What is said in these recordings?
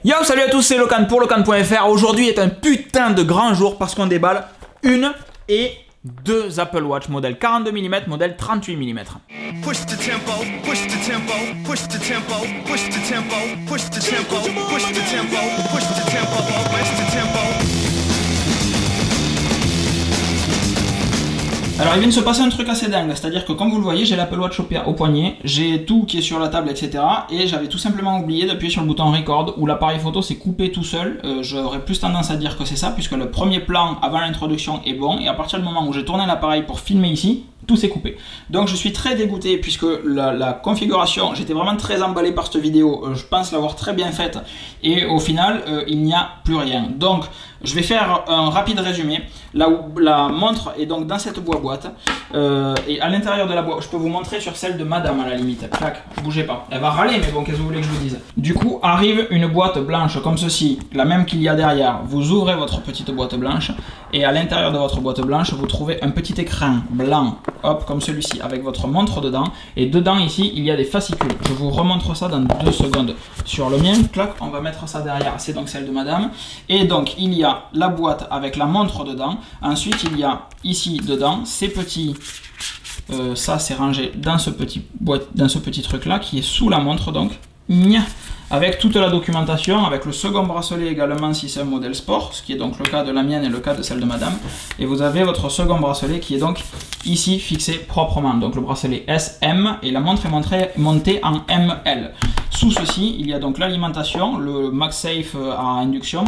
Yo, salut à tous, c'est Locan pour Locan.fr. Aujourd'hui est un putain de grand jour parce qu'on déballe une et deux Apple Watch modèle 42 mm, modèle 38 mm. Push the tempo, push the tempo, push the tempo, push the tempo, push the tempo, push the tempo, push the tempo, push the tempo. Alors il vient de se passer un truc assez dingue, c'est-à-dire que comme vous le voyez, j'ai l'Apple Watch au poignet, j'ai tout qui est sur la table, etc. Et j'avais tout simplement oublié d'appuyer sur le bouton record où l'appareil photo s'est coupé tout seul. J'aurais plus tendance à dire que c'est ça, puisque le premier plan avant l'introduction est bon, et à partir du moment où j'ai tourné l'appareil pour filmer ici, tout s'est coupé. Donc je suis très dégoûté puisque la configuration, j'étais vraiment très emballé par cette vidéo, je pense l'avoir très bien faite, et au final il n'y a plus rien. Donc je vais faire un rapide résumé. La montre est donc dans cette boîte, et à l'intérieur de la boîte, je peux vous montrer sur celle de madame à la limite. Clac, bougez pas. Elle va râler, mais bon, qu'est-ce que vous voulez que je vous dise? Du coup, arrive une boîte blanche comme ceci, la même qu'il y a derrière. Vous ouvrez votre petite boîte blanche, et à l'intérieur de votre boîte blanche, vous trouvez un petit écran blanc, hop, comme celui-ci, avec votre montre dedans. Et dedans, ici, il y a des fascicules. Je vous remontre ça dans 2 secondes. Sur le mien, clac, on va mettre ça derrière. C'est donc celle de madame. Et donc, il y a la boîte avec la montre dedans. Ensuite, il y a ici dedans ces petits, ça c'est rangé dans ce petit truc là qui est sous la montre, donc avec toute la documentation, avec le second bracelet également si c'est un modèle sport, ce qui est donc le cas de la mienne et le cas de celle de madame. Et vous avez votre second bracelet qui est donc ici fixé proprement, donc le bracelet SM, et la montre est montée en ML. Sous ceci, il y a donc l'alimentation, le MagSafe à induction,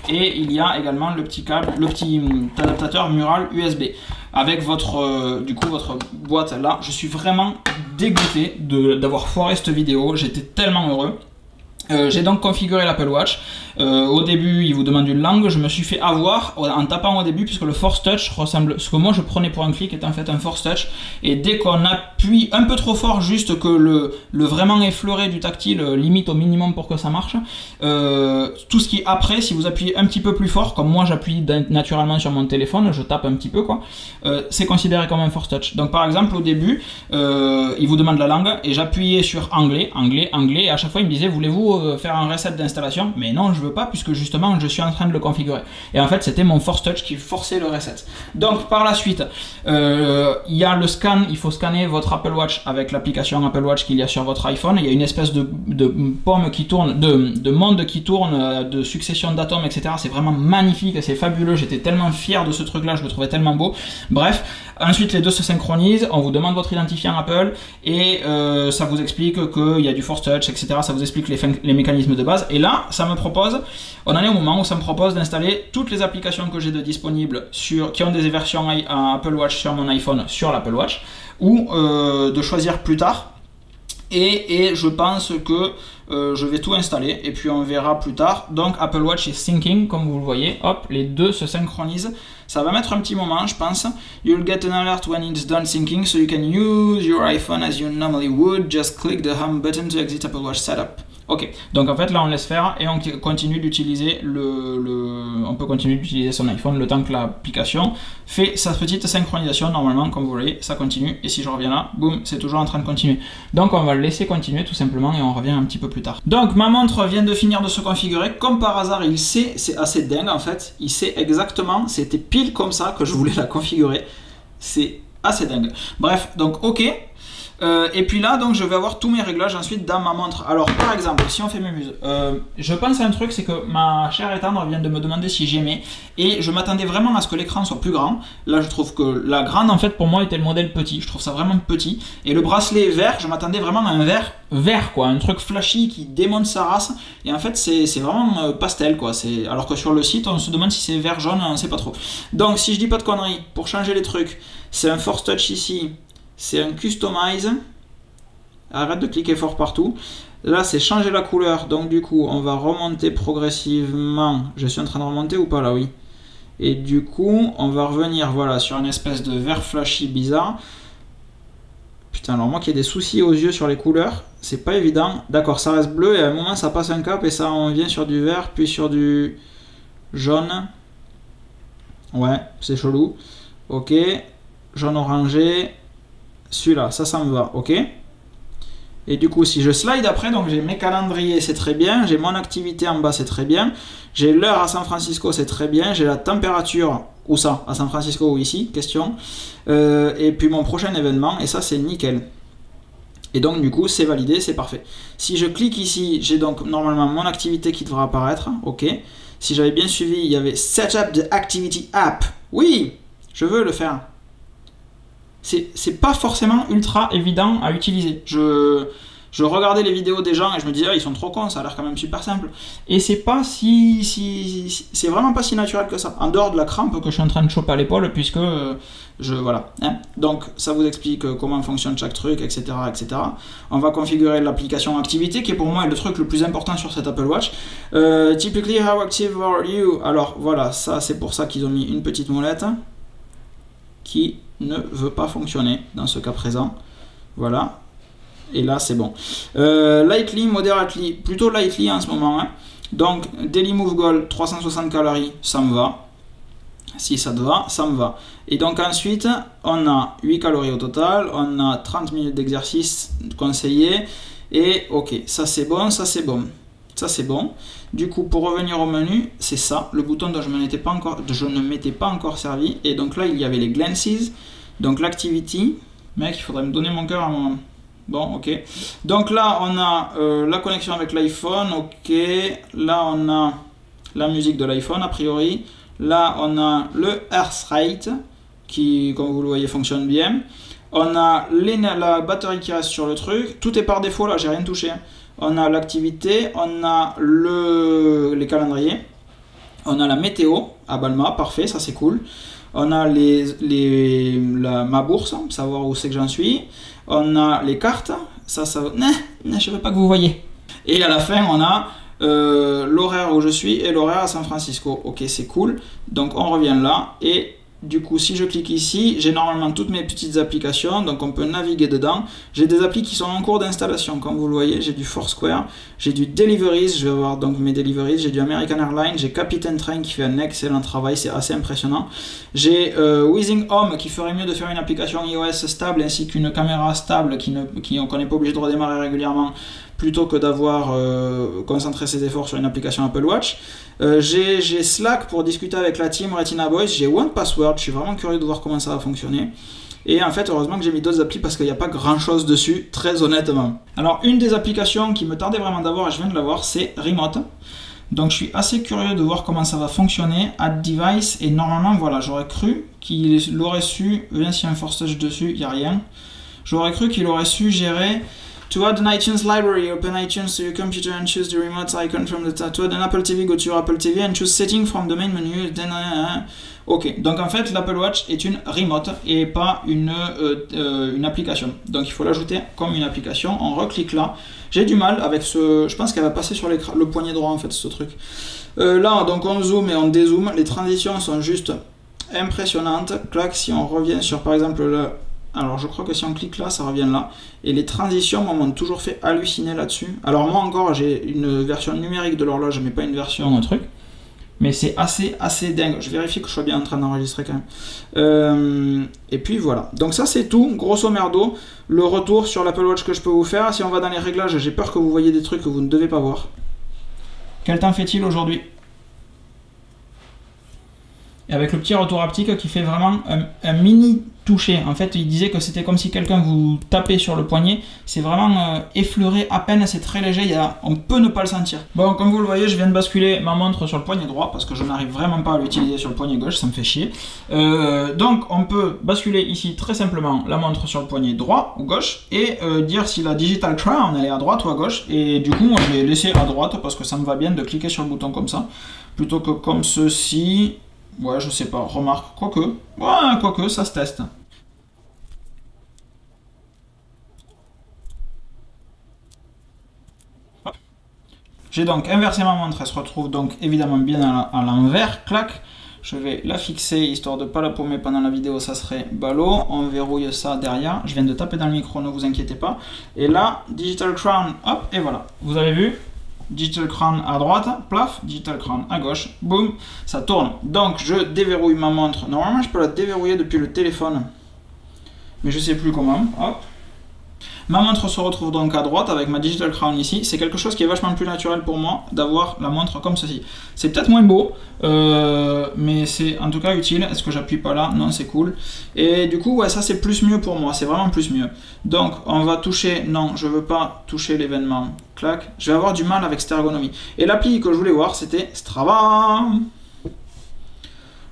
et il y a également le petit câble, le petit adaptateur mural USB. Avec votre boîte là, je suis vraiment dégoûté d'avoir foiré cette vidéo, j'étais tellement heureux. J'ai donc configuré l'Apple Watch. Au début, il vous demande une langue. Je me suis fait avoir en tapant au début, puisque le Force Touch ressemble. Ce que moi je prenais pour un clic est en fait un Force Touch. Et dès qu'on appuie un peu trop fort, juste que le vraiment effleuré du tactile limite au minimum pour que ça marche, tout ce qui est après, si vous appuyez un petit peu plus fort, comme moi j'appuie naturellement sur mon téléphone, je tape un petit peu quoi, c'est considéré comme un Force Touch. Donc par exemple, au début, il vous demande la langue et j'appuyais sur anglais, et à chaque fois il me disait voulez-vous faire un reset d'installation, mais non je veux pas puisque justement je suis en train de le configurer, et en fait c'était mon Force Touch qui forçait le reset. Donc par la suite il y a le scan, il faut scanner votre Apple Watch avec l'application Apple Watch qu'il y a sur votre iPhone. Il y a une espèce de pomme qui tourne, de monde qui tourne, de succession d'atomes, etc. C'est vraiment magnifique, c'est fabuleux, j'étais tellement fier de ce truc là, je le trouvais tellement beau. Bref, ensuite les deux se synchronisent, on vous demande votre identifiant Apple, et ça vous explique qu'il y a du Force Touch, etc. Ça vous explique les mécanismes de base, et là ça me propose, on en est au moment où ça me propose d'installer toutes les applications que j'ai de disponibles qui ont des versions Apple Watch sur mon iPhone sur l'Apple Watch, ou de choisir plus tard. Et je pense que je vais tout installer et puis on verra plus tard. Donc Apple Watch est syncing, comme vous le voyez, hop, les deux se synchronisent. Ça va mettre un petit moment, je pense. You'll get an alert when it's done syncing, so you can use your iPhone as you normally would. Just click the home button to exit Apple Watch setup. Ok, donc en fait là on laisse faire et on continue d'utiliser on peut continuer d'utiliser son iPhone le temps que l'application fait sa petite synchronisation. Normalement, comme vous voyez, ça continue, et si je reviens là, boum, c'est toujours en train de continuer. Donc on va le laisser continuer tout simplement et on revient un petit peu plus tard. Donc ma montre vient de finir de se configurer, comme par hasard il sait, c'est assez dingue en fait, il sait exactement, c'était pile comme ça que je voulais la configurer, c'est assez dingue. Bref, donc ok. Et puis là, donc je vais avoir tous mes réglages ensuite dans ma montre. Alors par exemple, si on fait mémuse, je pense à un truc, c'est que ma chère et tendre vient de me demander si j'aimais, et je m'attendais vraiment à ce que l'écran soit plus grand. Là je trouve que la grande en fait pour moi était le modèle petit, je trouve ça vraiment petit. Et le bracelet vert, je m'attendais vraiment à un vert quoi, un truc flashy qui démonte sa race, et en fait c'est vraiment pastel quoi. Alors que sur le site on se demande si c'est vert jaune, on sait pas trop. Donc si je dis pas de conneries, pour changer les trucs, c'est un Force Touch ici. C'est un customize, arrête de cliquer fort partout. Là c'est changer la couleur, donc du coup on va remonter progressivement. Je suis en train de remonter ou pas là? Oui. Et du coup on va revenir voilà sur une espèce de vert flashy bizarre. Putain, alors moi qui ai des soucis aux yeux sur les couleurs, c'est pas évident. D'accord, ça reste bleu et à un moment ça passe un cap et ça on vient sur du vert puis sur du jaune. Ouais, c'est chelou. Ok, jaune orangé. Celui-là, ça me va, ok. Et du coup, si je slide après, donc j'ai mes calendriers, c'est très bien. J'ai mon activité en bas, c'est très bien. J'ai l'heure à San Francisco, c'est très bien. J'ai la température, où ça? À San Francisco ou ici? Question. Et puis mon prochain événement, et ça, c'est nickel. Et donc, du coup, c'est validé, c'est parfait. Si je clique ici, j'ai donc normalement mon activité qui devra apparaître. OK. Si j'avais bien suivi, il y avait Setup the Activity App. Oui, je veux le faire. C'est pas forcément ultra évident à utiliser. Je regardais les vidéos des gens et je me disais, ah, ils sont trop cons, ça a l'air quand même super simple. Et c'est pas c'est vraiment pas si naturel que ça. En dehors de la crampe que je suis en train de choper à l'épaule, puisque voilà. Hein. Donc ça vous explique comment fonctionne chaque truc, etc., etc. On va configurer l'application activité, qui est pour moi le truc le plus important sur cet Apple Watch. Typically, how active are you? Alors voilà, ça c'est pour ça qu'ils ont mis une petite molette qui ne veut pas fonctionner dans ce cas présent. Voilà. Et là, c'est bon. Lightly, moderately, plutôt lightly en ce moment. Hein. Donc, Daily Move Goal, 360 calories, ça me va. Si ça te va, ça me va. Et donc ensuite, on a 8 calories au total, on a 30 minutes d'exercice conseillé. Et ok, ça c'est bon, ça c'est bon. Ça c'est bon. Du coup, pour revenir au menu, c'est ça, le bouton dont je ne m'étais pas encore servi. Et donc là, il y avait les glances, donc l'activity. Mec, il faudrait me donner mon cœur à un moment. Bon, ok. Donc là, on a la connexion avec l'iPhone, ok. Là, on a la musique de l'iPhone, a priori. Là, on a le heart rate, qui, comme vous le voyez, fonctionne bien. On a la batterie qui reste sur le truc. Tout est par défaut, là, j'ai rien touché. On a l'activité, on a les calendriers. On a la météo à Balma, parfait, ça c'est cool. On a ma bourse, savoir où c'est que j'en suis. On a les cartes, ça je veux pas que vous voyez. Et à la fin, on a l'horaire où je suis et l'horaire à San Francisco. Ok, c'est cool. Donc on revient là et du coup, si je clique ici, j'ai normalement toutes mes petites applications, donc on peut naviguer dedans. J'ai des applis qui sont en cours d'installation, comme vous le voyez, j'ai du Foursquare, j'ai du Deliveries, je vais avoir donc mes Deliveries, j'ai du American Airlines, j'ai Captain Train qui fait un excellent travail, c'est assez impressionnant. J'ai Whizzing Home qui ferait mieux de faire une application iOS stable ainsi qu'une caméra stable qu'on n'est pas obligé de redémarrer régulièrement, plutôt que d'avoir concentré ses efforts sur une application Apple Watch. J'ai Slack pour discuter avec la team Retina Boys, j'ai One Password, je suis vraiment curieux de voir comment ça va fonctionner. Et en fait, heureusement que j'ai mis d'autres applis parce qu'il n'y a pas grand chose dessus, très honnêtement. Alors, une des applications qui me tardait vraiment d'avoir, et je viens de l'avoir, c'est Remote. Donc, je suis assez curieux de voir comment ça va fonctionner. Add Device, et normalement, voilà, j'aurais cru qu'il aurait su, même s'il y a un forçage dessus, il n'y a rien. J'aurais cru qu'il aurait su gérer. To add an iTunes library, open iTunes to your computer and choose the remote icon from the top. To add an Apple TV, go to your Apple TV and choose setting from the main menu. Then, ok, donc en fait l'Apple Watch est une remote et pas une application. Donc il faut l'ajouter comme une application. On reclique là. J'ai du mal avec ce. Je pense qu'elle va passer sur le poignet droit en fait ce truc. Là donc on zoome et on dézoome. Les transitions sont juste impressionnantes. Clac, si on revient sur par exemple le. Alors je crois que si on clique là, ça revient là. Et les transitions m'ont toujours fait halluciner là-dessus. Alors moi encore, j'ai une version numérique de l'horloge, mais pas une version truc. Mais c'est assez dingue. Je vérifie que je sois bien en train d'enregistrer quand même. Et puis voilà. Donc ça c'est tout, grosso merdo. Le retour sur l'Apple Watch que je peux vous faire. Si on va dans les réglages, j'ai peur que vous voyez des trucs que vous ne devez pas voir. Quel temps fait-il aujourd'hui ? Et avec le petit retour haptique qui fait vraiment un mini toucher. En fait, il disait que c'était comme si quelqu'un vous tapait sur le poignet. C'est vraiment effleuré à peine, c'est très léger, on peut ne pas le sentir. Bon, comme vous le voyez, je viens de basculer ma montre sur le poignet droit parce que je n'arrive vraiment pas à l'utiliser sur le poignet gauche, ça me fait chier. Donc, on peut basculer ici très simplement la montre sur le poignet droit ou gauche et dire si la Digital Crown elle est à droite ou à gauche. Et du coup, je vais laisser à droite parce que ça me va bien de cliquer sur le bouton comme ça plutôt que comme ceci. Ouais, je sais pas, remarque, quoique, ça se teste. J'ai donc inversé ma montre, elle se retrouve donc évidemment bien à l'envers, clac. Je vais la fixer, histoire de ne pas la paumer pendant la vidéo, ça serait ballot. On verrouille ça derrière, je viens de taper dans le micro, ne vous inquiétez pas. Et là, Digital Crown, hop, et voilà, vous avez vu ? Digital Crown à droite, plaf, Digital Crown à gauche, boum, ça tourne. Donc je déverrouille ma montre. Normalement je peux la déverrouiller depuis le téléphone, mais je sais plus comment. Hop. Ma montre se retrouve donc à droite avec ma Digital Crown ici. C'est quelque chose qui est vachement plus naturel pour moi d'avoir la montre comme ceci. C'est peut-être moins beau, mais c'est en tout cas utile. Est-ce que j'appuie pas là? Non, c'est cool. Et du coup, ouais, ça c'est plus mieux pour moi. C'est vraiment plus mieux. Donc, on va toucher... Non, je veux pas toucher l'événement. Clac. Je vais avoir du mal avec cette ergonomie. Et l'appli que je voulais voir, c'était Strava.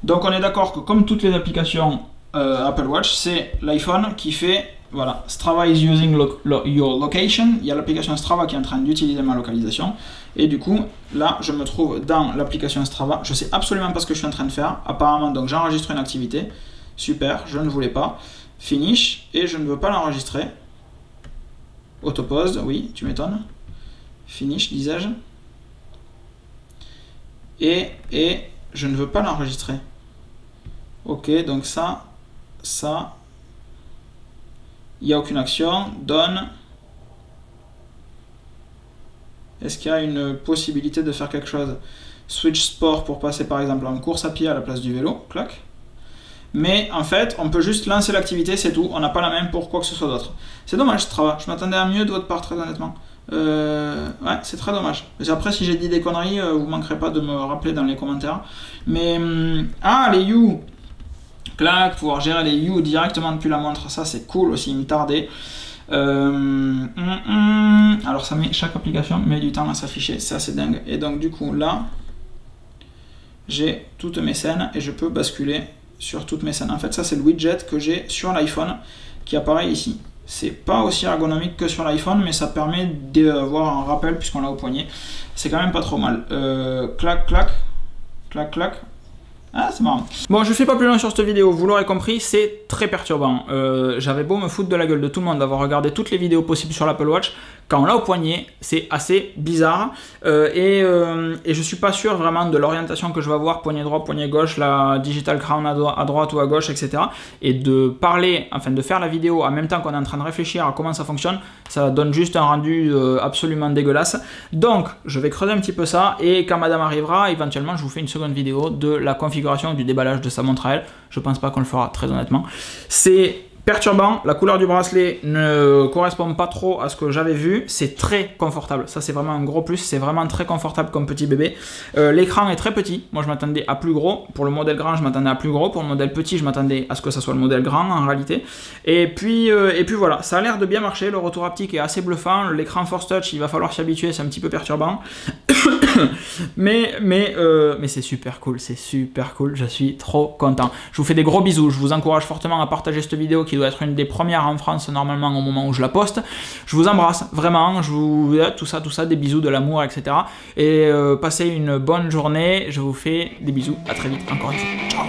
Donc, on est d'accord que comme toutes les applications Apple Watch, c'est l'iPhone qui fait... Voilà, Strava is using your location. Il y a l'application Strava qui est en train d'utiliser ma localisation. Et du coup, là, je me trouve dans l'application Strava. Je sais absolument pas ce que je suis en train de faire. Apparemment, donc j'enregistre une activité. Super, je ne voulais pas. Finish, et je ne veux pas l'enregistrer. Autopause, oui, tu m'étonnes. Finish, disais-je. Et je ne veux pas l'enregistrer. Ok, donc ça... Il n'y a aucune action. Done. Est-ce qu'il y a une possibilité de faire quelque chose? Switch sport pour passer par exemple en course à pied à la place du vélo. Clac. Mais en fait, on peut juste lancer l'activité, c'est tout. On n'a pas la même pour quoi que ce soit d'autre. C'est dommage ce travail. Je m'attendais à mieux de votre part, très honnêtement. Ouais, c'est très dommage. Mais après, si j'ai dit des conneries, vous ne manquerez pas de me rappeler dans les commentaires. Mais... ah, les You. Clac, pouvoir gérer les You directement depuis la montre, ça c'est cool aussi, il me tardait. Alors ça met, chaque application met du temps à s'afficher, c'est assez dingue. Et donc du coup là, j'ai toutes mes scènes et je peux basculer sur toutes mes scènes. En fait ça c'est le widget que j'ai sur l'iPhone qui apparaît ici. C'est pas aussi ergonomique que sur l'iPhone, mais ça permet d'avoir un rappel puisqu'on l'a au poignet. C'est quand même pas trop mal. Clac, clac, clac, clac. Ah, c'est marrant. Bon, je fais pas plus long sur cette vidéo, vous l'aurez compris, c'est très perturbant. J'avais beau me foutre de la gueule de tout le monde d'avoir regardé toutes les vidéos possibles sur l'Apple Watch, quand on l'a au poignet, c'est assez bizarre. Et je suis pas sûr vraiment de l'orientation que je vais avoir, poignet droit, poignet gauche, la Digital Crown à droite ou à gauche, etc. Et de parler, enfin de faire la vidéo en même temps qu'on est en train de réfléchir à comment ça fonctionne, ça donne juste un rendu absolument dégueulasse. Donc, je vais creuser un petit peu ça, et quand madame arrivera, éventuellement, je vous fais une seconde vidéo de la configuration du déballage de sa montre à elle. Je pense pas qu'on le fera, très honnêtement. C'est perturbant, la couleur du bracelet ne correspond pas trop à ce que j'avais vu, c'est très confortable, ça c'est vraiment un gros plus, c'est vraiment très confortable comme petit bébé. L'écran est très petit, moi je m'attendais à plus gros, pour le modèle grand je m'attendais à plus gros, pour le modèle petit je m'attendais à ce que ça soit le modèle grand en réalité. Et puis voilà, ça a l'air de bien marcher, le retour haptique est assez bluffant, l'écran Force Touch il va falloir s'y habituer, c'est un petit peu perturbant. mais c'est super cool, je suis trop content. Je vous fais des gros bisous, je vous encourage fortement à partager cette vidéo qui doit être une des premières en France normalement au moment où je la poste. Je vous embrasse vraiment, je vous tout ça, des bisous, de l'amour, etc. Et passez une bonne journée, je vous fais des bisous, à très vite encore une fois. Ciao.